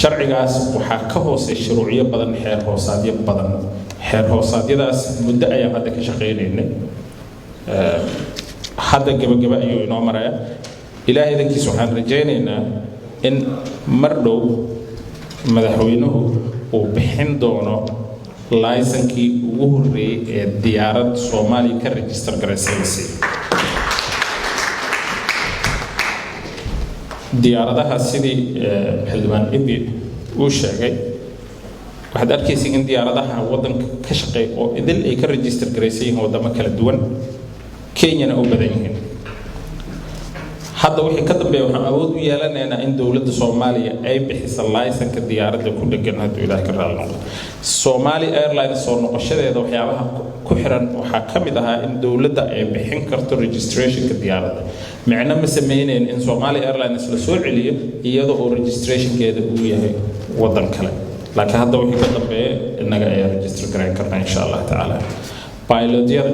sharcigaas waxaa ka hoosay shuruuciyo badan xeer hoosaadyo badan xeer hoosaadyadaas muddo ayaan hadda ka shaqeynaynay hadda gabagaba ayuu inoo maraya ilaahay idankiisa waxaan rajaynaynaa in mar dhow madaxweynuhu uu bixin doono laysankii ugu horreeyay ee diyaarad Soomaaliya ka register garaysay diyaaradaha sidii xildhibaan Ibi uu sheegay waxaad arkaysaa in diyaaradaha wadanka ka shaqeeya oo idil ay ka register garaysay wadamo kala duwan Kenya oo badan yihiin hadda wixii ka dambeeya waxaan awood u yeelanaynaa in dawladda Soomaaliya ay bixiso laysanka diyaaradda ku dhagan hadda Ilaahay ka raali noqdo Somali Airlines soo noqoshadeeda waxyaabaha ku xiran waxaa ka mid ahaa in dawladda ay bixin karto registrationka diyaaradda macna ma sameeyeen in Somali Airlines la soo celiyo iyadoo oo registrationkeeda uu yahay wadan kale laakiin hadda wixii ka dambeeya inaga ay register gareyn karnaa insha Allah taala pilotyada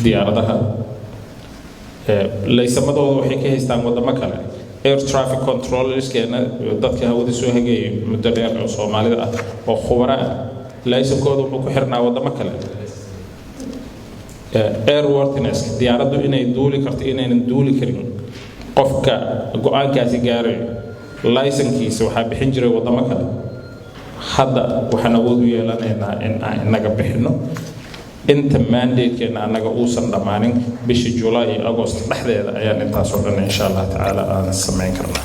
diyaaradaha laysamadooda waxay ka haystaan wadamo kale air traffic controllers keena dadka hawada soo hagay muddo dheer oo Soomaalida ah oo khubara laysankooda wuxuu ku xirnaa wadamo kale airworthiness diyaaraddu inay duuli karto inaynan duuli karin qofka go'aankaasi gaaray laysankiisa waxa bixin jiray wadamo kale hadda waxaan awood u yeelanaynaa in aan inaga bixino inta mandate-keena anaga uusan dhamaanin bishii July iyo August dhexdeeda ayaan intaas oo dhan insha Allah taala aan sameyn karnaa